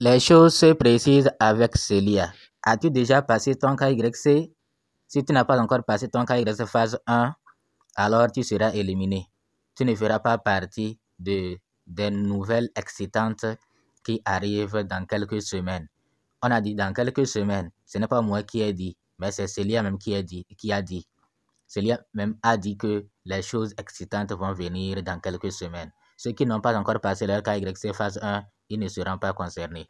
Les choses se précisent avec Célia. As-tu déjà passé ton KYC? Si tu n'as pas encore passé ton KYC phase 1, alors tu seras éliminé. Tu ne feras pas partie des nouvelles excitantes qui arrivent dans quelques semaines. On a dit dans quelques semaines. Ce n'est pas moi qui ai dit, mais c'est Célia même qui a dit. Célia même a dit que les choses excitantes vont venir dans quelques semaines. Ceux qui n'ont pas encore passé leur KYC phase 1, ils ne seront pas concernés.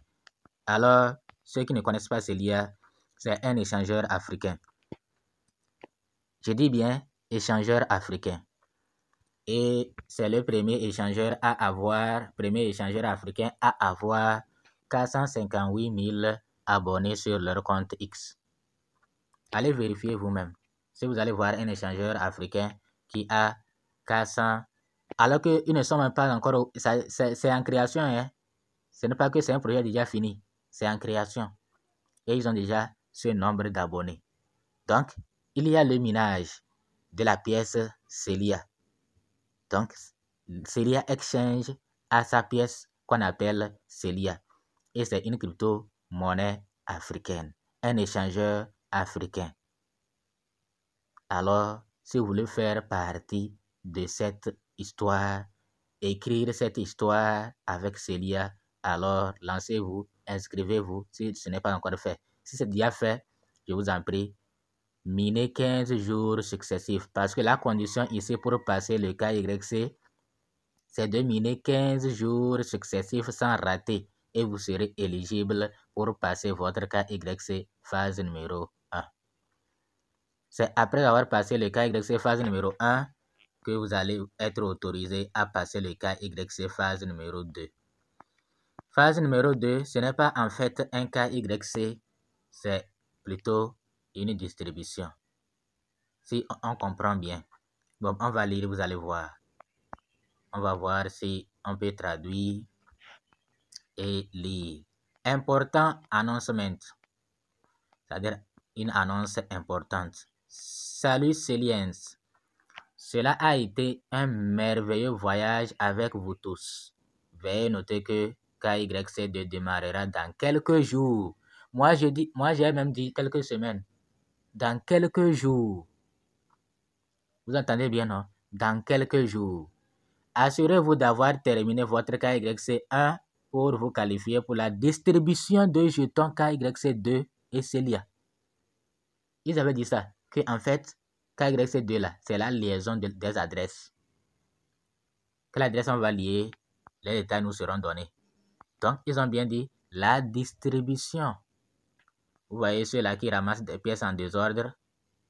Alors, ceux qui ne connaissent pas Célia, c'est un échangeur africain. Je dis bien échangeur africain. Et c'est le premier échangeur africain à avoir 458 000 abonnés sur leur compte X. Allez vérifier vous-même. Si vous allez voir un échangeur africain qui a 400, alors qu'ils ne sont même pas encore, c'est en création, hein. Ce n'est pas que c'est un projet déjà fini, c'est en création. Et ils ont déjà ce nombre d'abonnés. Donc, il y a le minage de la pièce Célia. Donc, Célia Exchange a sa pièce qu'on appelle Célia. Et c'est une crypto-monnaie africaine, un échangeur africain. Alors, si vous voulez faire partie de cette histoire, écrire cette histoire avec Célia, alors lancez-vous, inscrivez-vous si ce n'est pas encore fait. Si c'est déjà fait, je vous en prie, minez 15 jours successifs parce que la condition ici pour passer le KYC, c'est de miner 15 jours successifs sans rater et vous serez éligible pour passer votre KYC phase numéro 1. C'est après avoir passé le KYC phase numéro 1 que vous allez être autorisé à passer le KYC phase numéro 2. Phase numéro 2, ce n'est pas en fait un KYC, c'est plutôt une distribution. Si on comprend bien. Bon, on va lire, vous allez voir. On va voir si on peut traduire et lire. Important announcement. C'est-à-dire une annonce importante. Salut Céliens. Cela a été un merveilleux voyage avec vous tous. Veuillez noter que KYC2 démarrera dans quelques jours. Moi, j'ai même dit quelques semaines. Dans quelques jours. Vous entendez bien, non? Dans quelques jours. Assurez-vous d'avoir terminé votre KYC1 pour vous qualifier pour la distribution de jetons KYC2 et Célia. Ils avaient dit ça, que en fait, KYC2 là, c'est la liaison des adresses. Quelle adresse on va lier, les détails nous seront donnés. Donc, ils ont bien dit la distribution. Vous voyez ceux-là qui ramassent des pièces en désordre.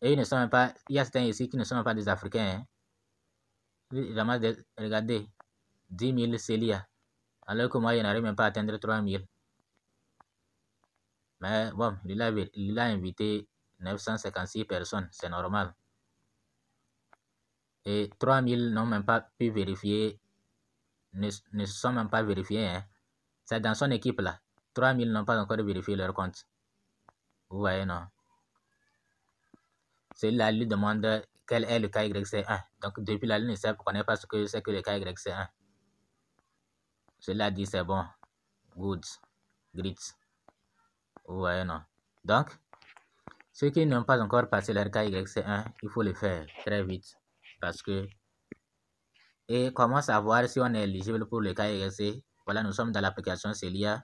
Et ils ne sont même pas, il y a certains ici qui ne sont même pas des Africains. Hein. Ils ramassent regardez, 10 000 Célia. Alors que moi, je n'arrive même pas à atteindre 3 000. Mais bon, il a invité 956 personnes, c'est normal. Et 3 000 n'ont même pas pu vérifier, ne se sont même pas vérifiés. Hein. C'est dans son équipe là. 3 000 n'ont pas encore vérifié leur compte. Vous voyez, non? Celui-là lui demande quel est le KYC1. Donc, depuis là, il ne connaît pas ce que c'est que le KYC1. Celui-là dit c'est bon. Good. Great. Vous voyez, non? Donc, ceux qui n'ont pas encore passé leur KYC1, il faut le faire très vite. Parce que... Et comment savoir si on est éligible pour le KYC? Voilà, nous sommes dans l'application Célia.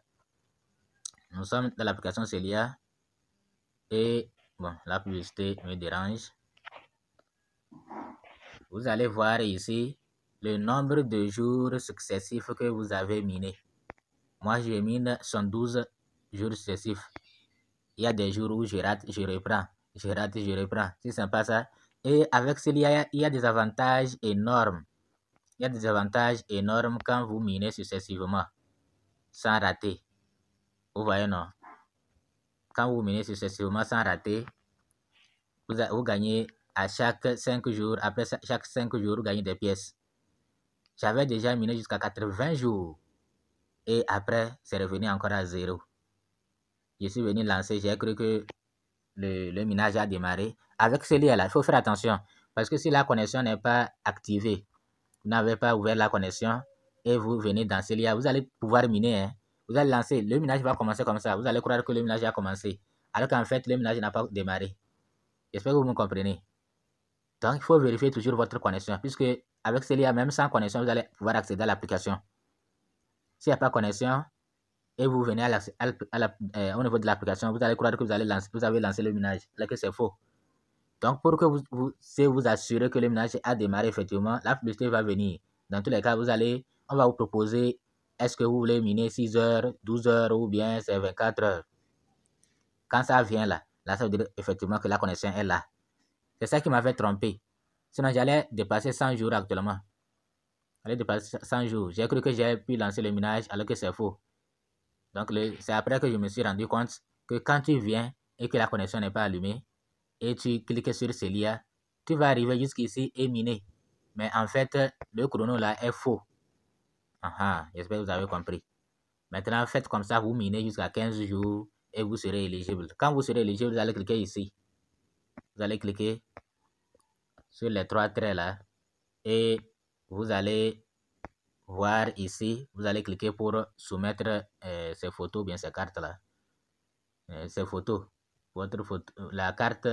Et, bon, la publicité me dérange. Vous allez voir ici le nombre de jours successifs que vous avez miné. Moi, je mine 112 jours successifs. Il y a des jours où je rate, je reprends. Je rate, je reprends. C'est sympa ça. Et avec Célia, il y a des avantages énormes. Il y a des avantages énormes quand vous minez successivement, sans rater. Vous voyez, non? Quand vous minez successivement sans rater, vous gagnez à chaque 5 jours. Après chaque 5 jours, vous gagnez des pièces. J'avais déjà miné jusqu'à 80 jours. Et après, c'est revenu encore à 0. Je suis venu lancer, j'ai cru que le minage a démarré. Avec Célia, là, il faut faire attention. Parce que si la connexion n'est pas activée, vous n'avez pas ouvert la connexion et vous venez dans Célia, vous allez pouvoir miner. Hein. Vous allez lancer, le minage va commencer comme ça. Vous allez croire que le minage a commencé, alors qu'en fait, le minage n'a pas démarré. J'espère que vous me comprenez. Donc, il faut vérifier toujours votre connexion, puisque avec Celia, même sans connexion, vous allez pouvoir accéder à l'application. S'il n'y a pas de connexion, et vous venez au niveau de l'application, vous allez croire que vous avez lancé le minage, alors que c'est faux. Donc, pour que vous assurez que le minage a démarré effectivement, la publicité va venir. Dans tous les cas, on va vous proposer, est-ce que vous voulez miner 6 heures, 12 heures ou bien c'est 24 heures. Quand ça vient là, ça veut dire effectivement que la connexion est là. C'est ça qui m'avait trompé. Sinon, j'allais dépasser 100 jours actuellement. J'allais dépasser 100 jours. J'ai cru que j'ai pu lancer le minage alors que c'est faux. Donc, c'est après que je me suis rendu compte que quand tu viens et que la connexion n'est pas allumée, et tu cliques sur Celia, tu vas arriver jusqu'ici et miner. Mais en fait, le chrono là est faux. J'espère que vous avez compris. Maintenant, faites comme ça, vous minez jusqu'à 15 jours et vous serez éligible. Quand vous serez éligible, vous allez cliquer ici. Vous allez cliquer sur les 3 traits là et vous allez voir ici, vous allez cliquer pour soumettre ces photos, bien ces cartes là. Ces photos. Votre photo, la carte,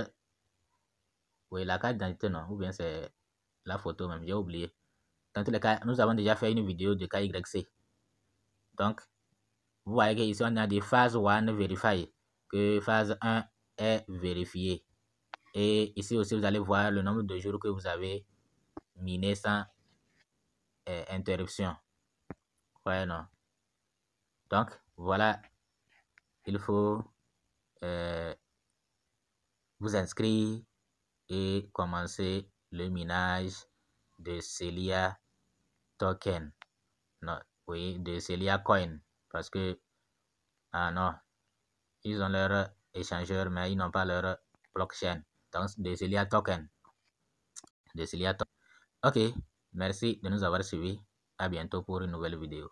oui, la carte d'identité non, ou bien c'est la photo même, j'ai oublié. Dans tous les cas, nous avons déjà fait une vidéo de KYC. Donc, vous voyez qu'ici, on a des phase 1 verify, que phase 1 est vérifiée. Et ici aussi, vous allez voir le nombre de jours que vous avez miné sans interruption. Ouais, non. Donc, voilà, il faut vous inscrire et commencer le minage de Celia Token. Non, oui, de Celia Coin. Parce que, non, ils ont leur échangeur, mais ils n'ont pas leur blockchain. Donc, de Celia Token. Ok, merci de nous avoir suivis. À bientôt pour une nouvelle vidéo.